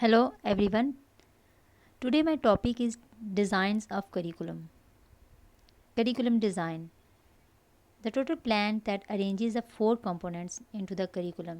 Hello everyone. Today my topic is designs of curriculum. Curriculum design. The total plan that arranges the four components into the curriculum.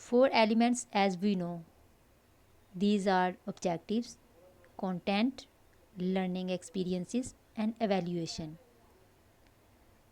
Four elements as we know. These are objectives, content, learning experiences and evaluation.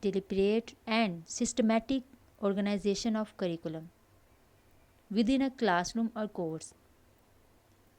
deliberate and systematic organization of curriculum within a classroom or course.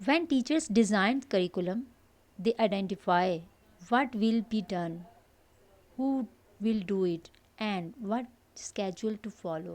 When teachers design curriculum, they identify what will be done, who will do it and what schedule to follow.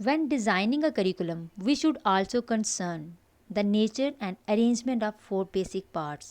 When designing a curriculum, we should also concern the nature and arrangement of four basic parts.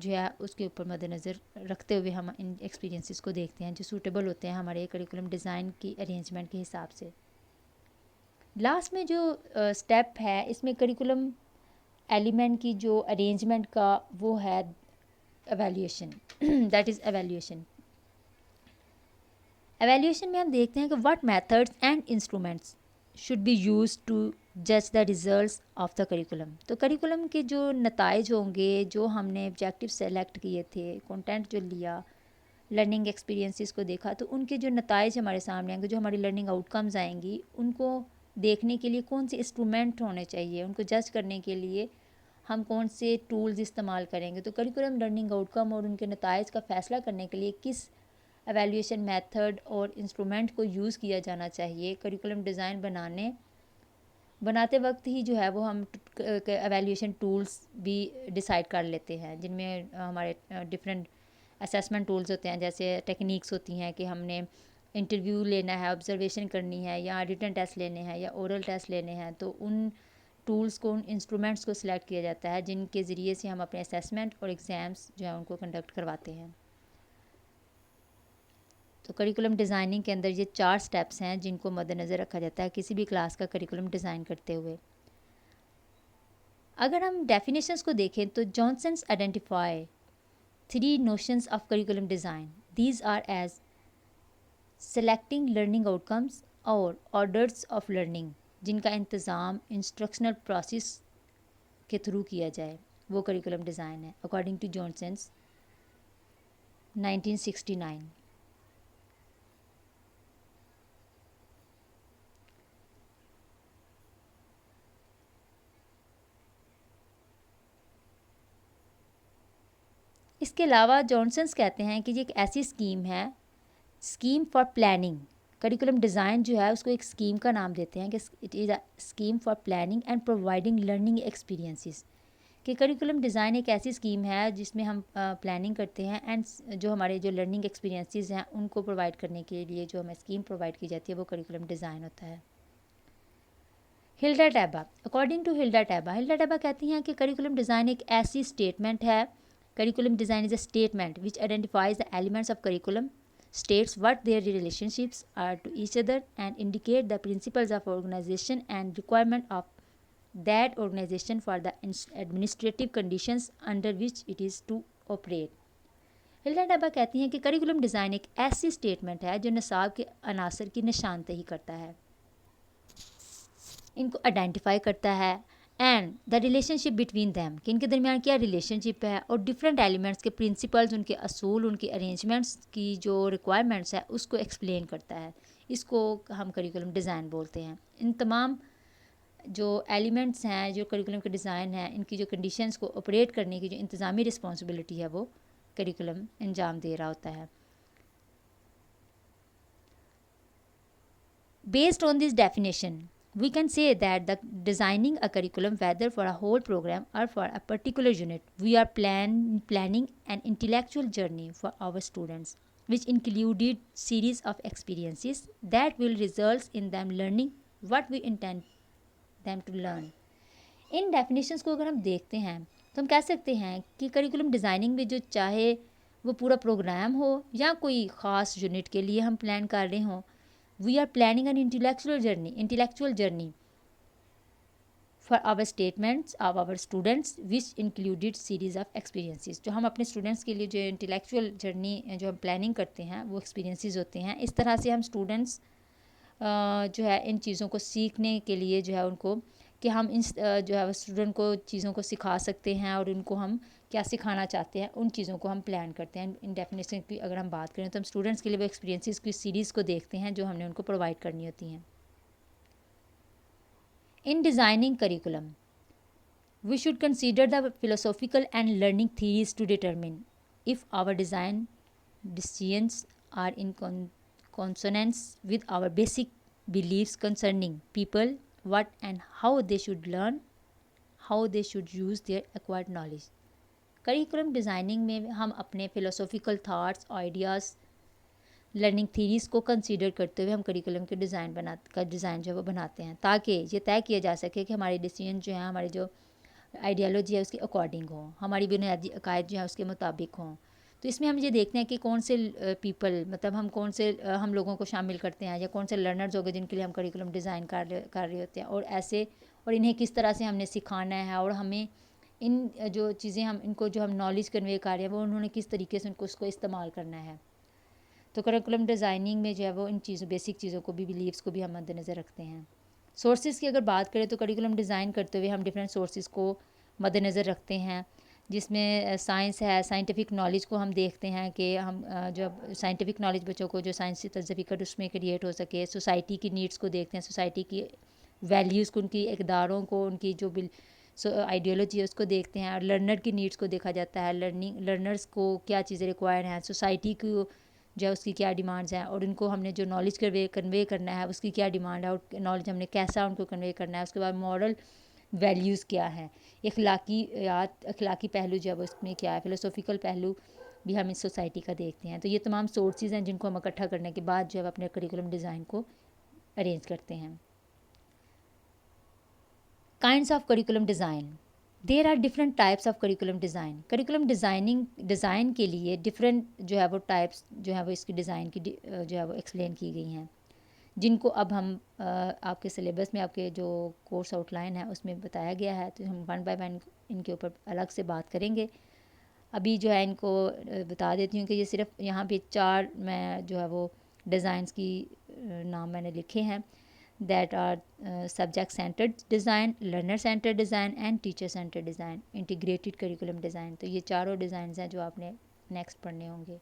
جو ہے اس کے اوپر مد نظر رکھتے ہوئے ہم ان experiences کو دیکھتے ہیں جو سوٹیبل ہوتے ہیں ہمارے کریکولم ڈیزائن کی ارینجمنٹ کے حساب سے. لاسٹ میں جو اسٹیپ ہے اس میں کریکولم ایلیمنٹ کی جو ارینجمنٹ کا وہ ہے evaluation. That is evaluation. Evaluation میں ہم دیکھتے ہیں کہ what methods and instruments should be use to جج the results of the curriculum. تو کریکولم کے جو نتائج ہوں گے جو ہم نے آبجیکٹیو سلیکٹ کیے تھے، کنٹینٹ جو لیا، لرننگ ایکسپیرینسز کو دیکھا، تو ان کے جو نتائج ہمارے سامنے آئیں گے، جو ہماری لرننگ آؤٹ کمز آئیں گی، ان کو دیکھنے کے لیے کون سے انسٹرومنٹ ہونے چاہیے، ان کو جج کرنے کے لیے ہم کون سے ٹولز استعمال کریں گے. تو کریکولم لرننگ آؤٹ کم اور ان کے نتائج کا فیصلہ کرنے کے لیے کس ایویلیویشن میتھڈ اور انسٹرومنٹ کو یوز کیا جانا چاہیے، کریکولم ڈیزائن بناتے وقت ہی جو ہے وہ ہم ایویلیویشن ٹولز بھی ڈیسائیڈ کر لیتے ہیں، جن میں ہمارے ڈفرینٹ اسیسمنٹ ٹولز ہوتے ہیں. جیسے ٹیکنیکس ہوتی ہیں کہ ہم نے انٹرویو لینا ہے، آبزرویشن کرنی ہے، یا ریٹن ٹیسٹ لینے ہیں، یا اورل ٹیسٹ لینے ہیں. تو ان ٹولز کو، ان انسٹرومنٹس کو سلیکٹ کیا جاتا ہے جن کے ذریعے سے ہم اپنے اسیسمنٹ اور ایگزامس جو ہیں ان کو کنڈکٹ کرواتے ہیں. تو کریکولم ڈیزائننگ کے اندر یہ 4 سٹیپس ہیں جن کو مد نظر رکھا جاتا ہے کسی بھی کلاس کا کریکولم ڈیزائن کرتے ہوئے. اگر ہم ڈیفینیشنس کو دیکھیں تو Johnson's identify 3 notions of curriculum design. These are as selecting learning outcomes اور orders of learning جن کا انتظام انسٹرکشنل پروسیس کے تھرو کیا جائے، وہ کریکولم ڈیزائن ہے اکارڈنگ ٹو جانسنس 1969. اس کے علاوہ جانسنس کہتے ہیں کہ یہ ایک ایسی اسکیم ہے، scheme for planning. Curriculum design جو ہے اس کو ایک اسکیم کا نام دیتے ہیں کہ it is a scheme for planning and providing learning experiences. کہ کریکولم ڈیزائن ایک ایسی اسکیم ہے جس میں ہم پلاننگ کرتے ہیں اینڈ جو ہمارے جو لرننگ ایکسپیرینسز ہیں ان کو پرووائڈ کرنے کے لیے جو ہمیں اسکیم پرووائڈ کی جاتی ہے وہ کریکولم ڈیزائن ہوتا ہے. ہلڈا ٹیبا. اکارڈنگ ٹو ہلڈا ٹیبا کہتی ہیں کہ کریکولم ڈیزائن ایک ایسی اسٹیٹمنٹ ہے. Curriculum design is a statement which identifies the elements of curriculum, states what their relationships are to each other and indicate the principles of organization and requirement of that organization for the administrative conditions under which it is to operate. HILDA ٹیبا کہتی ہیں کہ curriculum design ایک ایسی statement ہے جو نصاب کے عناصر کی نشاندہی کرتا ہے، ان کو آئیڈینٹیفائی کرتا ہے، and the relation ship between them کہ ان کے درمیان کیا ریلیشن شپ ہے، اور ڈفرینٹ ایلیمنٹس کے پرنسپلز، ان کے اصول، ان کے ارینجمنٹس کی جو ریکوائرمنٹس ہے اس کو ایکسپلین کرتا ہے. اس کو ہم کریکولم ڈیزائن بولتے ہیں. ان تمام جو ایلیمنٹس ہیں جو کریکولم کے ڈیزائن ہیں ان کی جو کنڈیشنز کو آپریٹ کرنے کی جو انتظامی رسپانسبلٹی ہے وہ کریکولم انجام دے رہا ہوتا ہے. Based on this definition, we can say that the designing a curriculum, whether for a whole program or for a particular unit, we are planning an intellectual journey for our students, which included series of experiences that will result in them learning what we intend them to learn. In definitions کو اگر ہم دیکھتے ہیں تو ہم کہہ سکتے ہیں کہ کریکولم ڈیزائننگ میں جو چاہے وہ پورا پروگرام ہو یا کوئی خاص یونٹ کے لیے ہم پلان کر رہے ہوں، we are planning an intellectual journey for our statements of our students which included series of experiences. جو ہم اپنے اسٹوڈنٹس کے لیے جو انٹلیکچوئل جرنی جو ہم پلاننگ کرتے ہیں وہ ایکسپیرینسز ہوتے ہیں. اس طرح سے ہم اسٹوڈنٹس جو ہے ان چیزوں کو سیکھنے کے لیے جو ہے ان کو کہ ہم ان جو ہے اسٹوڈنٹ کو چیزوں کو سکھا سکتے ہیں اور ان کو ہم کیا سکھانا چاہتے ہیں ان چیزوں کو ہم پلان کرتے ہیں. ان ڈیفینیشن کی اگر ہم بات کریں تو ہم اسٹوڈنٹس کے لیے وہ ایکسپیرینسز کی سیریز کو دیکھتے ہیں جو ہم نے ان کو پرووائڈ کرنی ہوتی ہیں. In designing curriculum, we should consider the philosophical and learning theories to determine if our design decisions are in consonance with our basic beliefs concerning people, what and how they should learn, how they should use their acquired knowledge. Curriculum designing میں ہم اپنے philosophical thoughts, ideas, learning theories کو consider کرتے ہوئے ہم curriculum کے design جو ہے وہ بناتے ہیں تاکہ یہ طے کیا جا سکے کہ ہمارے ڈیسیجن جو ہیں، ہمارے جو آئیڈیالوجی ہے اس کے اکارڈنگ ہوں، ہماری بنیادی عقائد جو ہیں اس کے مطابق ہوں. تو اس میں ہم یہ دیکھتے ہیں کہ کون سے پیپل، مطلب ہم کون سے ہم لوگوں کو شامل کرتے ہیں، یا کون سے لرنرز ہو گئے جن کے لیے ہم کریکولم ڈیزائن کر رہے ہوتے ہیں، اور ایسے، اور انہیں کس طرح سے ہم نے سکھانا ہے، اور ہمیں ان جو چیزیں ہم ان کو جو ہم نالج کنوے کر رہے ہیں وہ انہوں نے کس طریقے سے ان کو اس کو استعمال کرنا ہے. تو کریکولم ڈیزائننگ میں جو ہے وہ ان چیزوں، بیسک چیزوں کو بھی، بیلیفس کو بھی ہم مد نظر رکھتے ہیں. سورسز کی اگر بات کریں تو کریکولم ڈیزائن کرتے ہوئے ہم ڈفرینٹ سورسز کو مد نظر رکھتے ہیں، جس میں سائنس ہے، سائنٹیفک نالج کو ہم دیکھتے ہیں کہ ہم جب سائنٹیفک نالج بچوں کو جو سائنسی سرٹیفکیٹ اس میں کریٹ ہو سکے. سوسائٹی کی نیڈس کو دیکھتے ہیں، سوسائٹی کی ویلیوز کو، ان کی اقداروں کو، ان کی جو آئیڈیالوجی ہے اس کو دیکھتے ہیں، اور لرنر کی نیڈس کو دیکھا جاتا ہے. لرنرز کو کیا چیزیں ریکوائر ہیں، سوسائٹی کو جو ہے اس کی کیا ڈیمانڈز ہیں، اور ان کو ہم نے جو نالج کنوے کرنا ہے اس کی کیا ڈیمانڈ ہے، اور نالج ہم نے کیسا ان کو کنوے کرنا ہے. اس کے بعد مورل ویلیوز کیا ہیں، اخلاقی پہلو جو ہے وہ اس میں کیا ہے، فلسفیکل پہلو بھی ہم اس سوسائٹی کا دیکھتے ہیں. تو یہ تمام سورسز ہیں جن کو ہم اکٹھا کرنے کے بعد جو ہے اپنے کریکولم ڈیزائن کو ارینج کرتے ہیں. Kinds of curriculum design. There are different types of curriculum design. Curriculum design کے لیے ڈفرینٹ جو ہے وہ ٹائپس جو ہے وہ اس کی ڈیزائن کی جو ہے وہ ایکسپلین کی گئی ہیں، جن کو اب ہم آپ کے سلیبس میں، آپ کے جو کورس آؤٹ لائن ہے اس میں بتایا گیا ہے. تو ہم ون بائی ون ان کے اوپر الگ سے بات کریں گے. ابھی جو ہے ان کو بتا دیتی ہوں کہ یہ صرف یہاں پہ 4 میں جو ہے وہ ڈیزائنس کی نام میں نے لکھے ہیں. That are subject centred design, learner centred design and teacher centred design, integrated curriculum design. تو یہ چاروں ڈیزائنز ہیں جو آپ نے نیکسٹ پڑھنے ہوں گے.